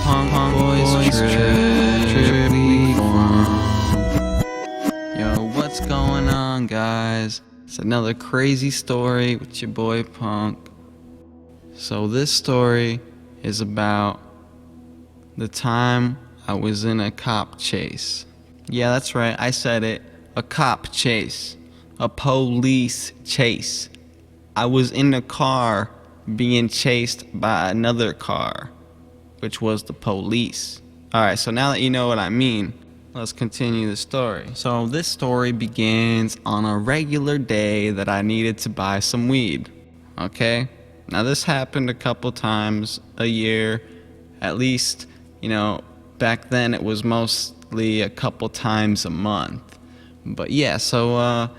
Punk Boys Trip Week 1. Yo, what's going on, guys? It's another crazy story with your boy Punk. So this story is about the time I was in a cop chase. Yeah, that's right, I said it. A cop chase. A police chase. I was in a car being chased by another car, which was the police. Alright, so now that you know what I mean, let's continue the story. So this story begins on a regular day that I needed to buy some weed. Okay? Now this happened a couple times a year. At least, back then it was mostly a couple times a month. But yeah, so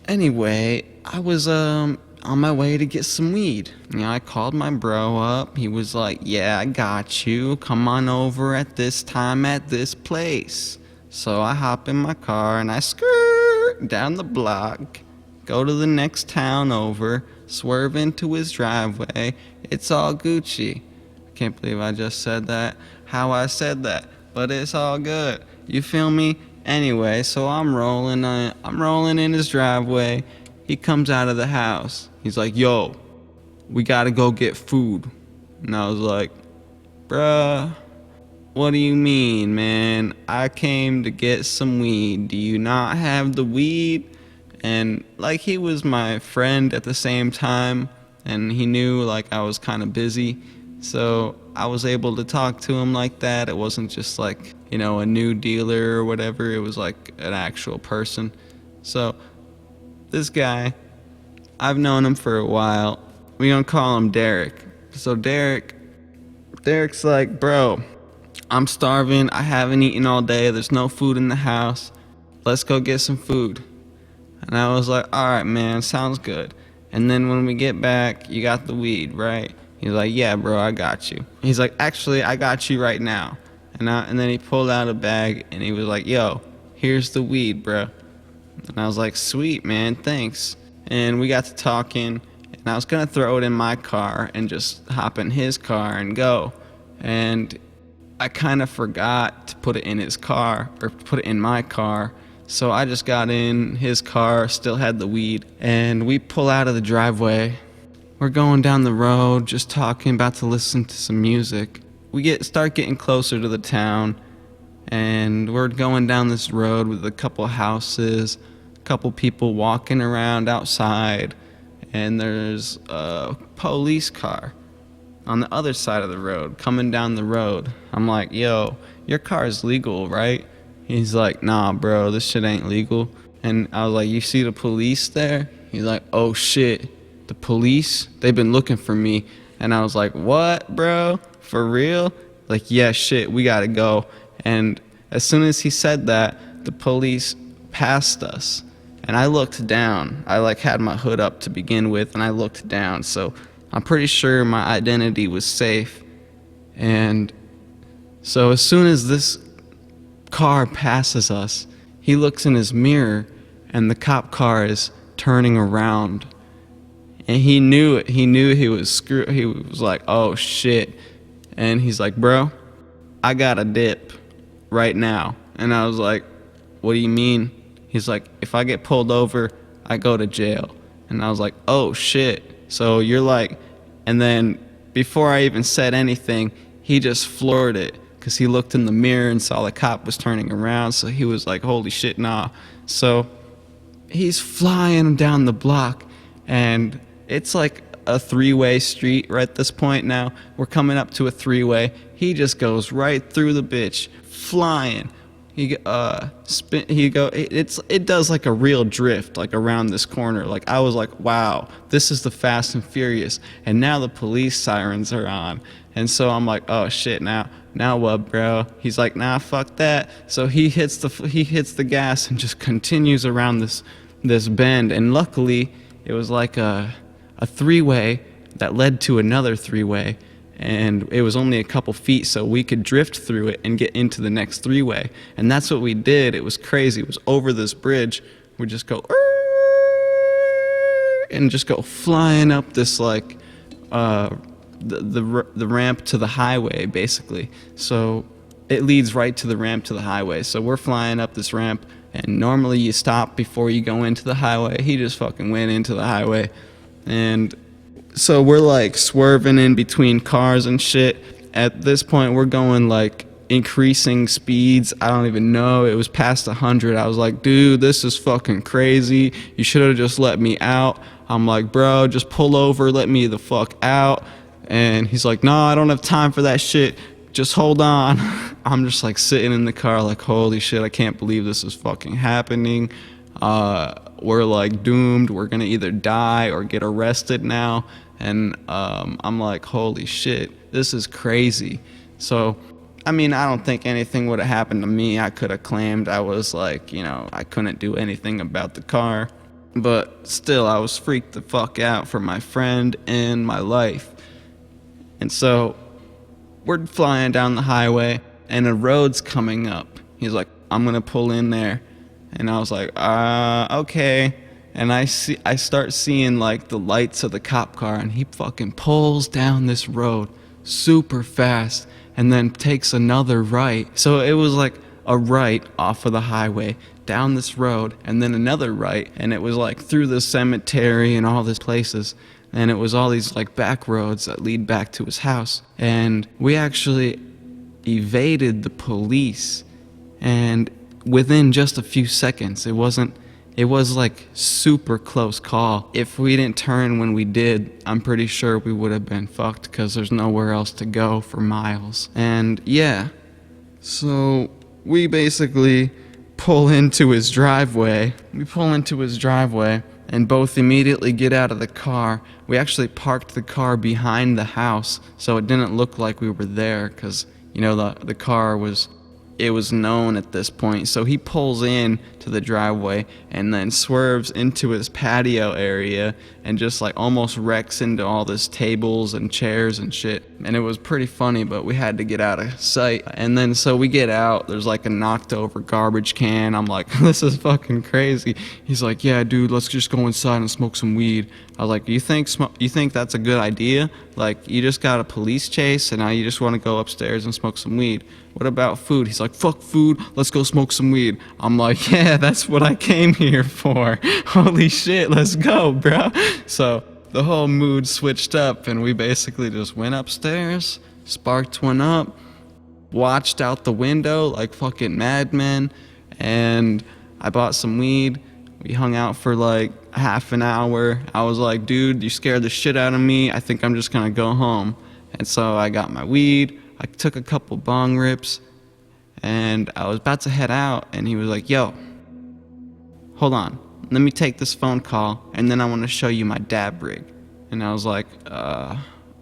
anyway, I was on my way to get some weed. I called my bro up. He was like, yeah, I got you. Come on over at this time at this place. So I hop in my car and I skirt down the block, go to the next town over, swerve into his driveway. It's all Gucci. I can't believe I just said that. How I said that. But it's all good. You feel me? Anyway, so I'm rolling in his driveway. He comes out of the house. He's like, yo, we gotta go get food. And I was like, bruh, what do you mean, man? I came to get some weed. Do you not have the weed? And he was my friend at the same time, and he knew I was kind of busy. So I was able to talk to him like that. It wasn't just a new dealer or whatever. It was an actual person. So this guy, I've known him for a while. We're gonna call him Derek. So Derek's like, bro, I'm starving. I haven't eaten all day. There's no food in the house. Let's go get some food. And I was like, all right, man, sounds good. And then when we get back, you got the weed, right? He's like, yeah, bro, I got you. He's like, actually, I got you right now. And then he pulled out a bag and he was like, yo, here's the weed, bro. And I was like, sweet, man, thanks. And we got to talking, and I was gonna throw it in my car and just hop in his car and go. And I kind of forgot to put it in his car, or put it in my car. So I just got in his car, still had the weed, and we pull out of the driveway. We're going down the road, just talking, about to listen to some music. We start getting closer to the town, and we're going down this road with a couple houses, a couple people walking around outside, and there's a police car on the other side of the road coming down the road. I'm like, yo, your car is legal, right? He's like, nah, bro, this shit ain't legal. And I was like, you see the police there? He's like, oh shit, the police? They've been looking for me. And I was like, what, bro? For real? Like, yeah, shit, we gotta go. And as soon as he said that, the police passed us. And I looked down. I had my hood up to begin with, and I looked down. So I'm pretty sure my identity was safe. And so as soon as this car passes us, he looks in his mirror, and the cop car is turning around. And he knew it. He knew he was screwed. He was like, oh shit. And he's like, bro, I got a dip right now. And I was like, what do you mean? He's like, if I get pulled over, I go to jail. And I was like, oh shit. So you're like, and then before I even said anything, he just floored it, because he looked in the mirror and saw the cop was turning around. So he was like, holy shit, nah. So he's flying down the block, and it's like a three-way street right at this point now. We're coming up to a three-way. He just goes right through the bitch, flying. It does a real drift, around this corner. I was like, wow, this is the Fast and Furious. And now the police sirens are on. And so I'm like, oh shit, now what, bro? He's like, nah, fuck that. So he hits the gas and just continues around this bend. And luckily, it was a three-way that led to another three-way, and it was only a couple feet, so we could drift through it and get into the next three-way. And that's what we did. It was crazy. It was over this bridge. We just go and just go flying up this the ramp to the highway, basically. So it leads right to the ramp to the highway. So we're flying up this ramp, and normally you stop before you go into the highway. He just fucking went into the highway. And so we're like swerving in between cars and shit. At this point, we're going like increasing speeds. I don't even know. It was past 100. I was like, dude, this is fucking crazy. You should have just let me out. I'm like, bro, just pull over, let me the fuck out. And he's like, no, I don't have time for that shit. Just hold on. I'm just like sitting in the car like, holy shit, I can't believe this is fucking happening. We're like doomed. We're gonna either die or get arrested now. And I'm like, holy shit, this is crazy. So, I mean, I don't think anything would have happened to me. I could have claimed I was like, you know, I couldn't do anything about the car. But still, I was freaked the fuck out for my friend and my life. And so, we're flying down the highway, and a road's coming up. He's like, I'm gonna pull in there. And I was like, okay. And I start seeing like the lights of the cop car, and he fucking pulls down this road super fast and then takes another right. So it was like a right off of the highway down this road, and then another right, and it was like through the cemetery and all these places. And it was all these like back roads that lead back to his house. And we actually evaded the police, and within just a few seconds. It was like super close call. If we didn't turn when we did, I'm pretty sure we would have been fucked, because there's nowhere else to go for miles. And yeah, so we basically pull into his driveway. And both immediately get out of the car. We actually parked the car behind the house, so it didn't look like we were there, because, you know, the car was known at this point. So he pulls in to the driveway and then swerves into his patio area and just like almost wrecks into all this tables and chairs and shit. And it was pretty funny, but we had to get out of sight. And then so we get out, there's like a knocked over garbage can. I'm like, this is fucking crazy. He's like, yeah, dude, let's just go inside and smoke some weed. I was like, you think that's a good idea? Like, you just got a police chase and now you just want to go upstairs and smoke some weed. What about food? He's like, fuck food, let's go smoke some weed. I'm like, yeah, that's what I came here for. Holy shit, let's go, bro. So the whole mood switched up, and we basically just went upstairs, sparked one up, watched out the window like fucking madmen, and I bought some weed. We hung out for like half an hour. I was like, dude, you scared the shit out of me. I think I'm just gonna go home. And so I got my weed. I took a couple bong rips, and I was about to head out, and he was like, yo, hold on, let me take this phone call, and then I want to show you my dab rig. And I was like,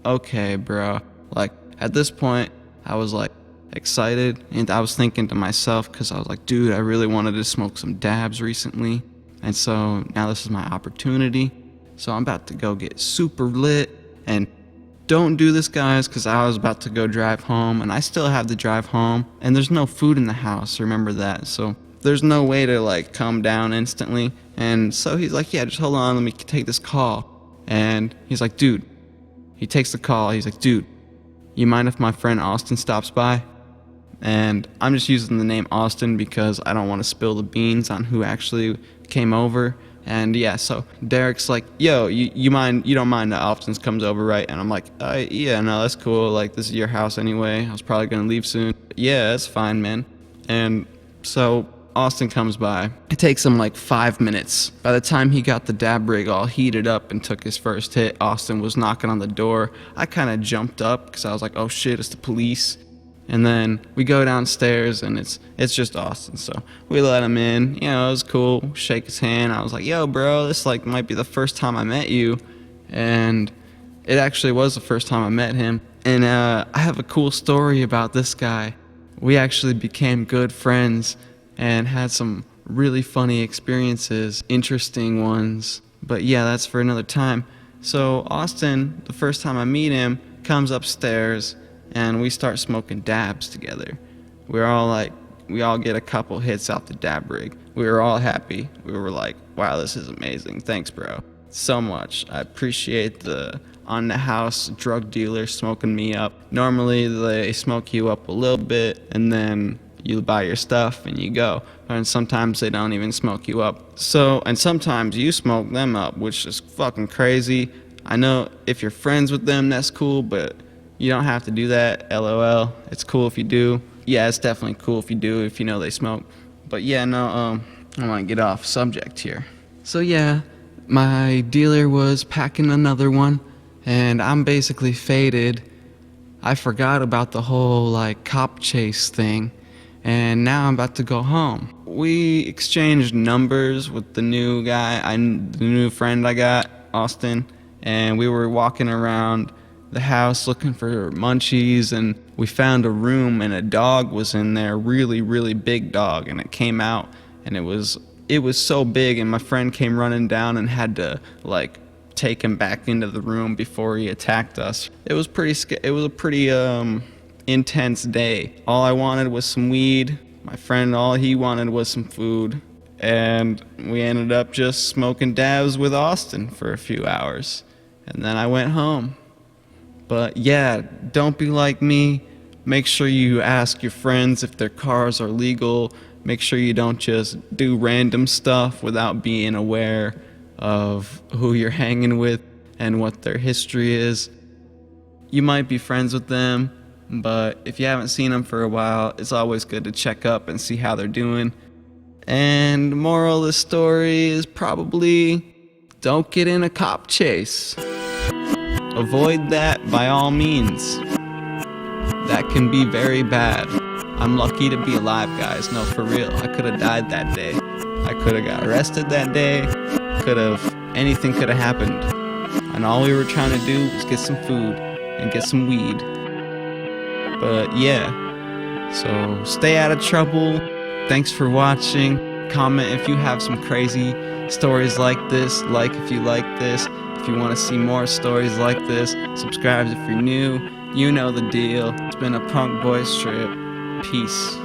okay, bro. Like, at this point, I was like excited, and I was thinking to myself, because I was like, dude, I really wanted to smoke some dabs recently, and so now this is my opportunity. So I'm about to go get super lit. And don't do this, guys, because I was about to go drive home, and I still have to drive home, and there's no food in the house, remember that. So there's no way to like calm down instantly. And so he's like, yeah, just hold on, let me take this call. And he's like, dude, he takes the call. He's like, dude, you mind if my friend Austin stops by? And I'm just using the name Austin because I don't want to spill the beans on who actually came over. And yeah, so Derek's like, yo, you don't mind that Austin comes over, right? And I'm like, yeah, no, that's cool. Like, this is your house anyway. I was probably going to leave soon. Yeah, that's fine, man. And so Austin comes by. It takes him like 5 minutes. By the time he got the dab rig all heated up and took his first hit, Austin was knocking on the door. I kind of jumped up because I was like, oh shit, it's the police. And then we go downstairs, and it's just Austin. So we let him in. You know, it was cool. Shake his hand. I was like, yo, bro, this like might be the first time I met you. And it actually was the first time I met him. And I have a cool story about this guy. We actually became good friends and had some really funny experiences, interesting ones. But yeah, that's for another time. So Austin, the first time I meet him, comes upstairs, and we start smoking dabs together. We all get a couple hits off the dab rig. We were all happy. We were like, wow, this is amazing. Thanks, bro. So much. I appreciate the on the house drug dealer smoking me up. Normally they smoke you up a little bit and then you buy your stuff and you go. And sometimes they don't even smoke you up. And sometimes you smoke them up, which is fucking crazy. I know if you're friends with them, that's cool, but you don't have to do that, LOL. It's cool if you do. Yeah, it's definitely cool if you do, if you know they smoke. But yeah, no, I want to get off subject here. So yeah, my dealer was packing another one, and I'm basically faded. I forgot about the whole, like, cop chase thing, and now I'm about to go home. We exchanged numbers with the new guy, the new friend I got, Austin, and we were walking around the house looking for munchies, and we found a room and a dog was in there, really, really big dog, and it came out and it was so big, and my friend came running down and had to, like, take him back into the room before he attacked us. It was a pretty intense day. All I wanted was some weed. My friend, all he wanted was some food, and we ended up just smoking dabs with Austin for a few hours, and then I went home. But yeah, don't be like me. Make sure you ask your friends if their cars are legal. Make sure you don't just do random stuff without being aware of who you're hanging with and what their history is. You might be friends with them, but if you haven't seen them for a while, it's always good to check up and see how they're doing. And the moral of the story is probably don't get in a cop chase. Avoid that by all means. That can be very bad. I'm lucky to be alive, guys. No, for real. I could have died that day. I could have got arrested that day. Anything could have happened. And all we were trying to do was get some food and get some weed. But yeah, so stay out of trouble. Thanks for watching. Comment if you have some crazy stories like this. Like if you like this. If you want to see more stories like this, subscribe if you're new. You know the deal. It's been a Punk Boys trip. Peace.